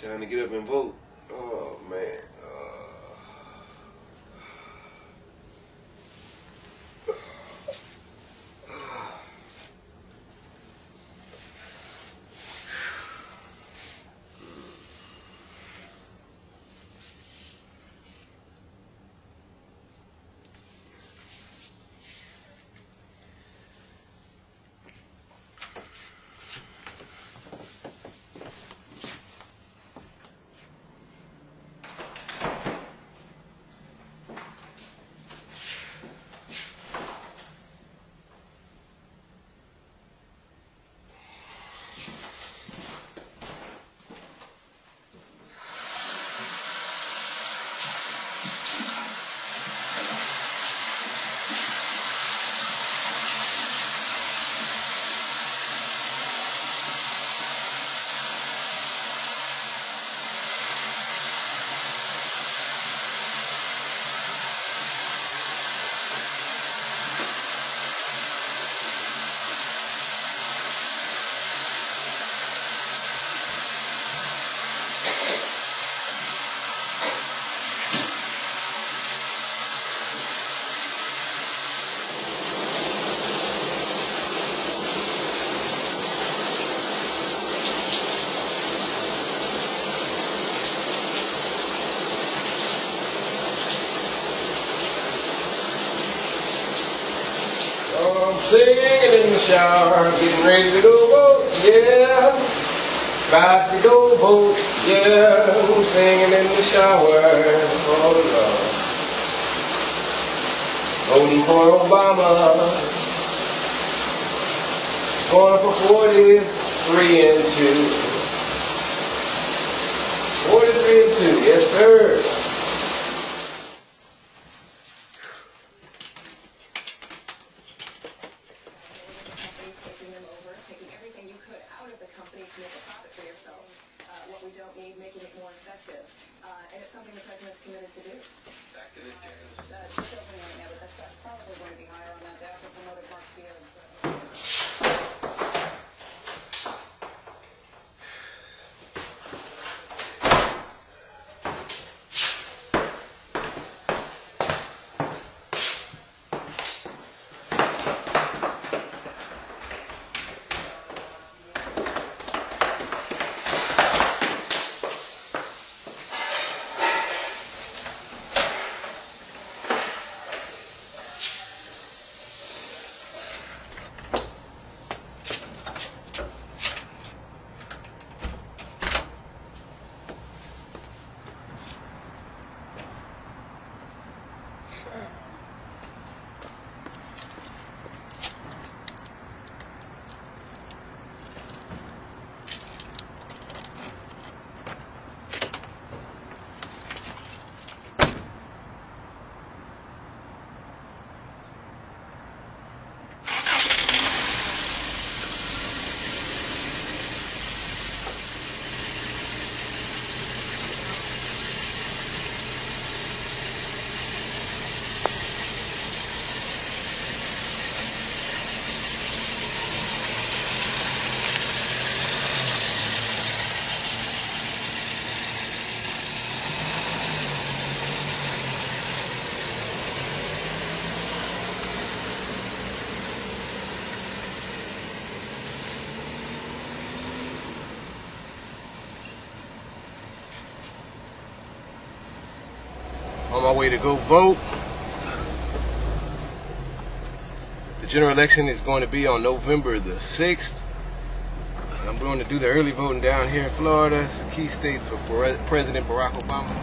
Time to get up and vote. Oh, man. Singing in the shower, getting ready to go vote, yeah. About to go vote, yeah. Singing in the shower, oh Lord. Voting for Obama. Going for 43 and 2. 43 and 2, yes sir. Company to make a profit for yourself. What we don't need, making it more effective. And it's something the president's committed to do. Back to this case. It's opening right now, but that's probably going to be higher on that. They also promoted Mark Fields. On my way to go vote. The general election is going to be on November the 6th. And I'm going to do the early voting down here in Florida. It's a key state for President Barack Obama.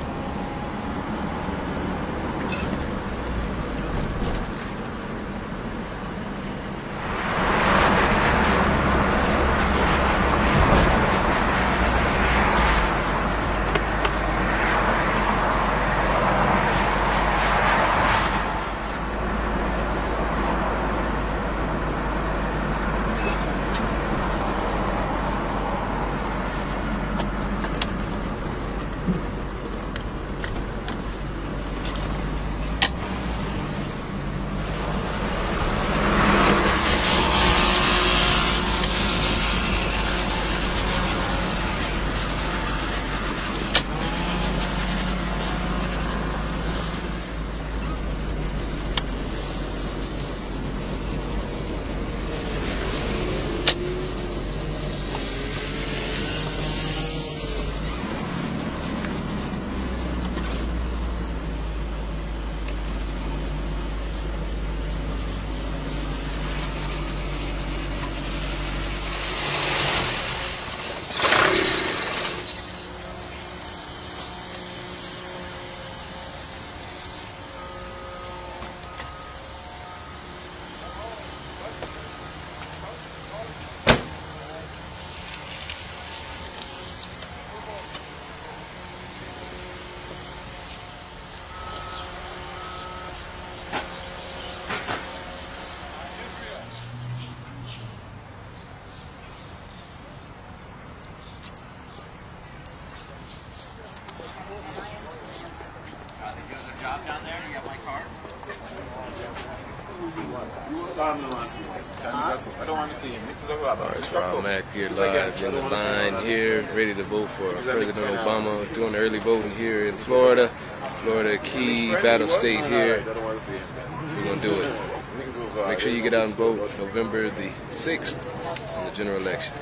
I don't want to see him. Alright, so I'm Mac here live in the line here, ready to vote for President Obama, doing early voting here in Florida. Florida, key battle state here. We're going to do it. Make sure you get out and vote November the 6th in the general election.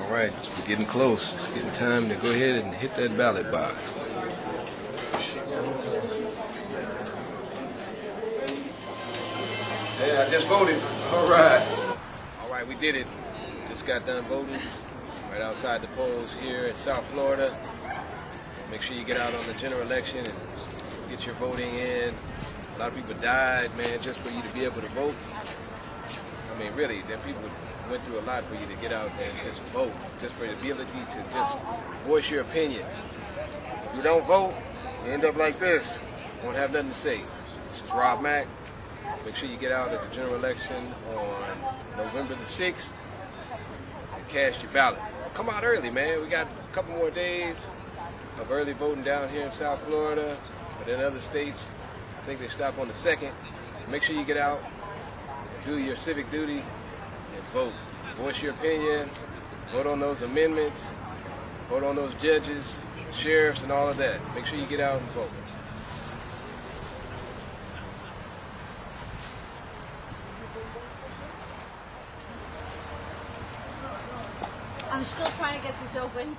All right, we're getting close. It's getting time to go ahead and hit that ballot box. Yeah, I just voted. All right. All right, we did it. Just got done voting right outside the polls here in South Florida. Make sure you get out on the general election and get your voting in. A lot of people died, man, just for you to be able to vote. I mean, really, there people went through a lot for you to get out and just vote, just for the ability to just voice your opinion. If you don't vote, you end up like this. Won't have nothing to say. This is Rob Mack. Make sure you get out at the general election on November the 6th and cast your ballot. Come out early, man. We got a couple more days of early voting down here in South Florida, but in other states, I think they stop on the 2nd. Make sure you get out, do your civic duty, and vote. Voice your opinion, vote on those amendments, vote on those judges, sheriffs, and all of that. Make sure you get out and vote. I'm still trying to get this open.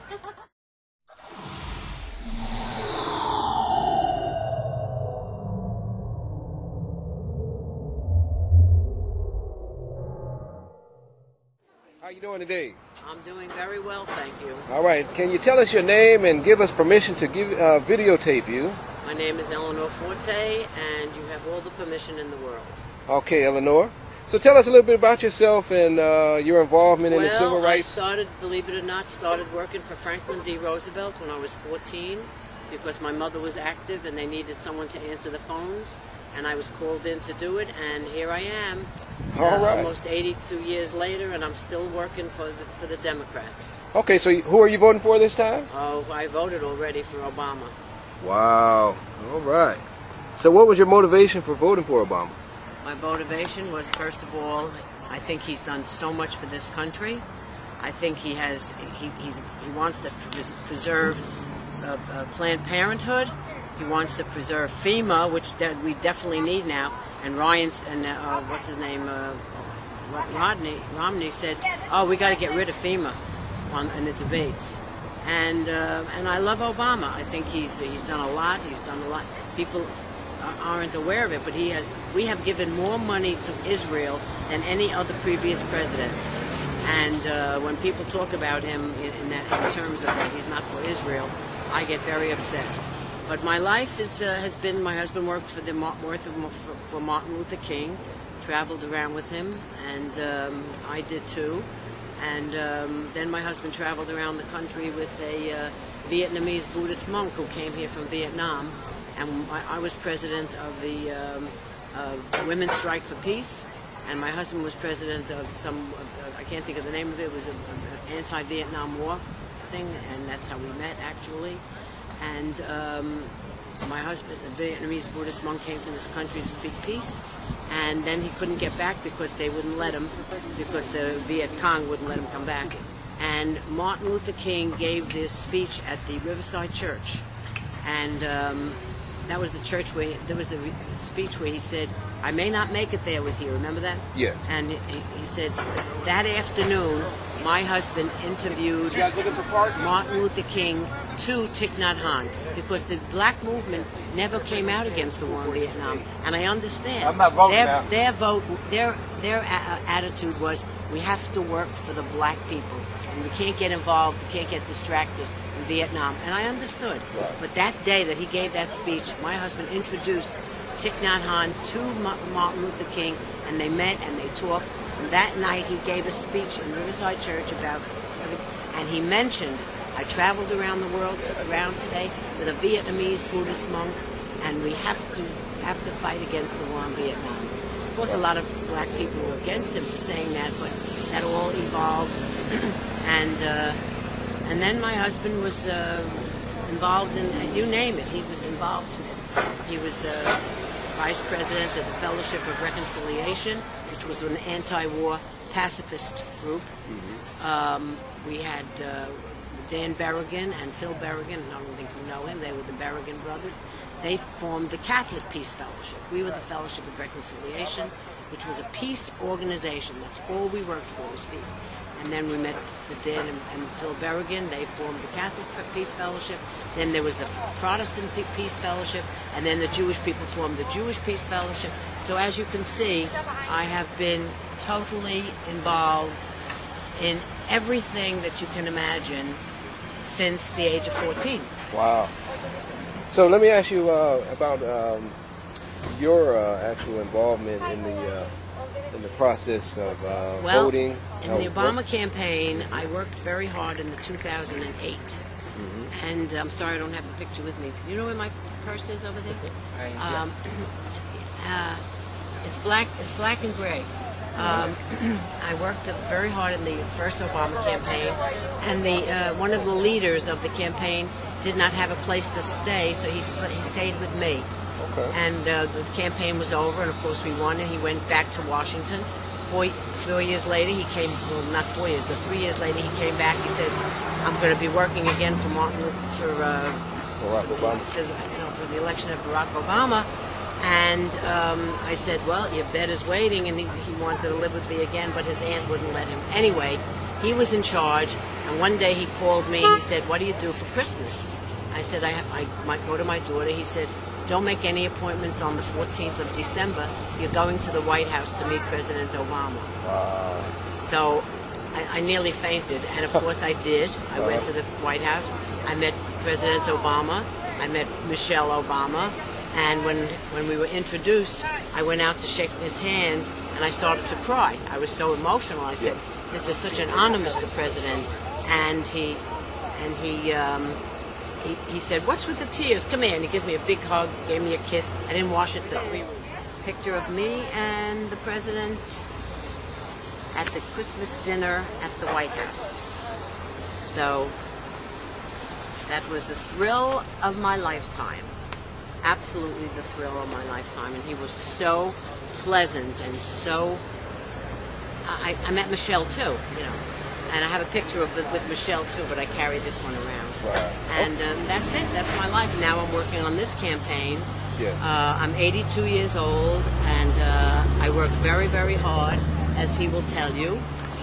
How you doing today? I'm doing very well, thank you. All right. Can you tell us your name and give us permission to videotape you? My name is Eleanor Forte, and you have all the permission in the world. Okay, Eleanor. So tell us a little bit about yourself and your involvement in the civil rights. I started, believe it or not, working for Franklin D. Roosevelt when I was 14 because my mother was active and they needed someone to answer the phones, and I was called in to do it, and here I am. All right. Almost 82 years later, and I'm still working for the Democrats. Okay, so who are you voting for this time? Oh, I voted already for Obama. Wow. All right. So what was your motivation for voting for Obama? My motivation was, first of all, I think he's done so much for this country. I think he wants to preserve Planned Parenthood. He wants to preserve FEMA, which we definitely need now. And Ryan's and what's his name, Romney said, "Oh, we got to get rid of FEMA," in the debates. And I love Obama. I think he's done a lot. He's done a lot. People aren't aware of it, but we have given more money to Israel than any other previous president. And when people talk about him in terms of that he's not for Israel, I get very upset. But my life has been, my husband worked for Martin Luther King, traveled around with him, and I did too. And then my husband traveled around the country with a Vietnamese Buddhist monk who came here from Vietnam. And I was president of the Women's Strike for Peace, and my husband was president of I can't think of the name of it, it was an anti-Vietnam War thing, and that's how we met, actually. And my husband, the Vietnamese Buddhist monk, came to this country to speak peace, and then he couldn't get back because they wouldn't let him, because the Viet Cong wouldn't let him come back. And Martin Luther King gave this speech at the Riverside Church, and that was the church where there was the speech where he said, "I may not make it there with you." Remember that? Yeah. And he said that afternoon, my husband interviewed Martin Luther King to Thich Nhat Hanh, because the black movement never came out against the war in Vietnam, and I understand. I'm not voting now. Their attitude was, we have to work for the black people, and we can't get involved, we can't get distracted in Vietnam, and I understood. Right. But that day that he gave that speech, my husband introduced Thich Nhat Hanh to Martin Luther King, and they met and they talked. And that night he gave a speech in Riverside Church about, and he mentioned, I traveled around the world today with a Vietnamese Buddhist monk, and we have to fight against the war in Vietnam. Of course, a lot of black people were against him for saying that, but that all evolved. And then my husband was involved in, you name it, he was involved in it. He was vice president of the Fellowship of Reconciliation, which was an anti-war pacifist group. We had Dan Berrigan and Phil Berrigan, I don't think you know him, they were the Berrigan brothers. They formed the Catholic Peace Fellowship. We were the Fellowship of Reconciliation, which was a peace organization. That's all we worked for, was peace. And then we met the Dan and Phil Berrigan. They formed the Catholic Peace Fellowship. Then there was the Protestant Peace Fellowship. And then the Jewish people formed the Jewish Peace Fellowship. So as you can see, I have been totally involved in everything that you can imagine since the age of 14. Wow. So let me ask you about your actual involvement in the process of voting. In the Obama campaign, I worked very hard in the 2008. And I'm sorry I don't have the picture with me. You know where my purse is over there? It's black and gray. I worked very hard in the first Obama campaign, and one of the leaders of the campaign did not have a place to stay, so he stayed with me. Okay. And the campaign was over, and of course we won, and he went back to Washington. 4 years later, he came, well, not 4 years, but 3 years later, he came back. He said, I'm going to be working again for Barack Obama. For the election of Barack Obama. And I said, well, your bed is waiting, and he wanted to live with me again, but his aunt wouldn't let him. Anyway, he was in charge, and one day he called me and he said, what do you do for Christmas? I said, I might go to my daughter. He said, don't make any appointments on the 14th of December. You're going to the White House to meet President Obama. Wow. So I nearly fainted, and of course I did. I went to the White House. I met President Obama. I met Michelle Obama. And when we were introduced, I went out to shake his hand, and I started to cry. I was so emotional. I said, this is such an honor, Mr. President. And he said, what's with the tears? Come here. And he gives me a big hug, gave me a kiss. I didn't wash it though. Picture of me and the president at the Christmas dinner at the White House. So that was the thrill of my lifetime. Absolutely the thrill of my lifetime. And he was so pleasant and so... I met Michelle too, you know. And I have a picture with Michelle too, but I carry this one around. Wow. And that's it. That's my life. Now I'm working on this campaign. Yes. I'm 82 years old, and I work very, very hard, as he will tell you.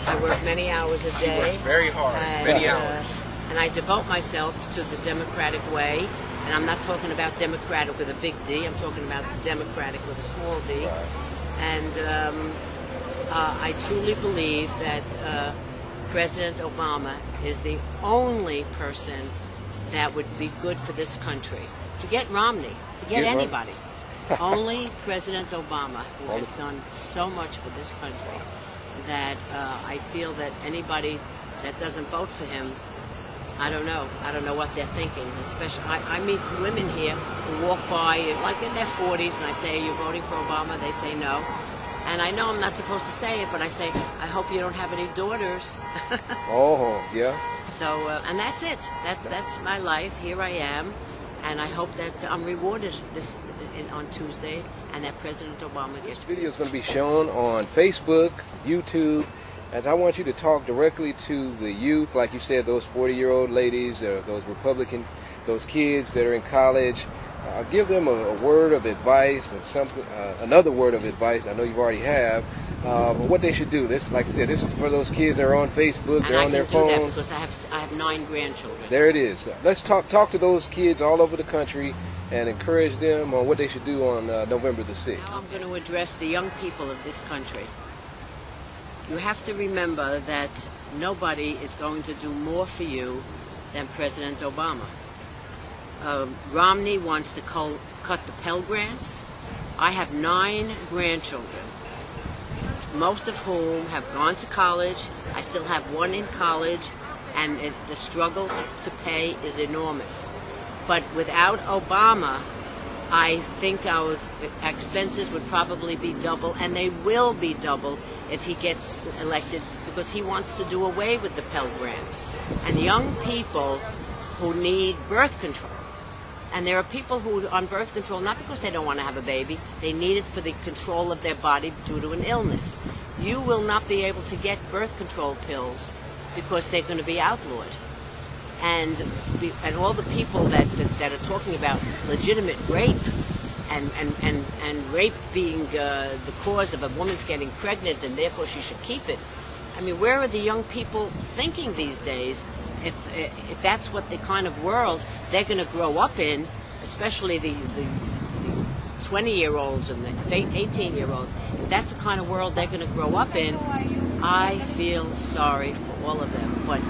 I work many hours a day. She works very hard, many hours. And I devote myself to the democratic way. And I'm not talking about democratic with a big D. I'm talking about democratic with a small d. Right. And I truly believe that President Obama is the only person that would be good for this country. Forget Romney. Forget anybody. Only President Obama, who has done so much for this country, that I feel that anybody that doesn't vote for him, I don't know. I don't know what they're thinking. Especially, I meet women here who walk by, like in their 40s, and I say, are you voting for Obama? They say no. And I know I'm not supposed to say it, but I say, I hope you don't have any daughters. Oh, yeah. So, and that's it. That's my life. Here I am. And I hope that I'm rewarded on Tuesday, and that President Obama gets... This video is going to be shown on Facebook, YouTube, and I want you to talk directly to the youth, like you said, those 40-year-old ladies, or those those kids that are in college. Give them a word of advice, and another word of advice. I know you already have. What they should do. This, like I said, this is for those kids that are on Facebook, they're on their phones. And I can do that because I have 9 grandchildren. There it is. Let's talk to those kids all over the country and encourage them on what they should do on November the 6th. Now I'm going to address the young people of this country. You have to remember that nobody is going to do more for you than President Obama. Romney wants to cut the Pell Grants. I have 9 grandchildren, most of whom have gone to college. I still have one in college, and the struggle to pay is enormous. But without Obama, I think our expenses would probably be double, and they will be double if he gets elected, because he wants to do away with the Pell Grants. And young people who need birth control, and there are people who are on birth control not because they don't want to have a baby, they need it for the control of their body due to an illness. You will not be able to get birth control pills because they're going to be outlawed. And all the people that are talking about legitimate rape and rape being the cause of a woman's getting pregnant and therefore she should keep it. I mean, where are the young people thinking these days if that's what the kind of world they're going to grow up in, especially the 20-year-olds and the 18-year-olds, if that's the kind of world they're going to grow up in, I feel sorry for all of them. But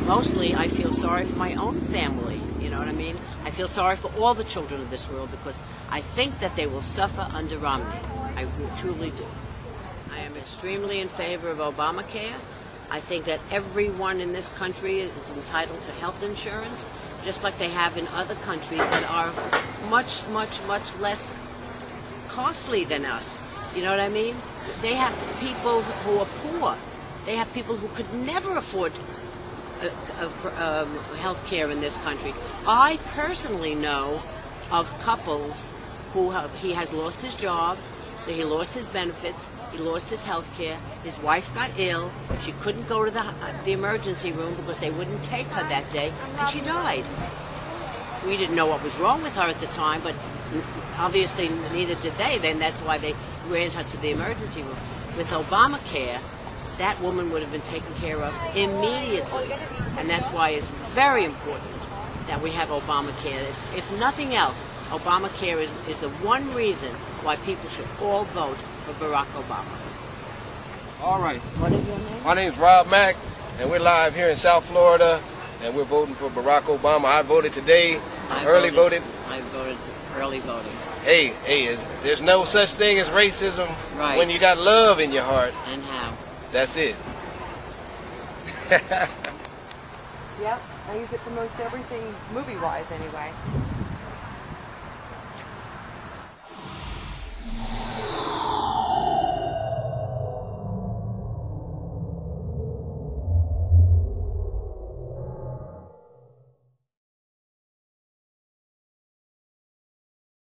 mostly I feel sorry for my own family, you know what I mean? I feel sorry for all the children of this world because I think that they will suffer under Romney. I truly do. I am extremely in favor of Obamacare. I think that everyone in this country is entitled to health insurance, just like they have in other countries that are much, much, much less costly than us. You know what I mean? They have people who are poor. They have people who could never afford health care in this country. I personally know of couples who he has lost his job, so he lost his benefits, he lost his health care, his wife got ill, she couldn't go to the emergency room because they wouldn't take her that day, and she died. We didn't know what was wrong with her at the time, but obviously neither did they. Then that's why they ran her to the emergency room. With Obamacare, that woman would have been taken care of immediately. And that's why it's very important that we have Obamacare. If nothing else, Obamacare is the one reason why people should all vote for Barack Obama. All right. What is your name? My name is Rob Mack, and we're live here in South Florida, and we're voting for Barack Obama. I voted today, early voted. I voted early voting. Hey, there's no such thing as racism when you got love in your heart. And how? That's it. Yep, I use it for most everything, movie-wise anyway.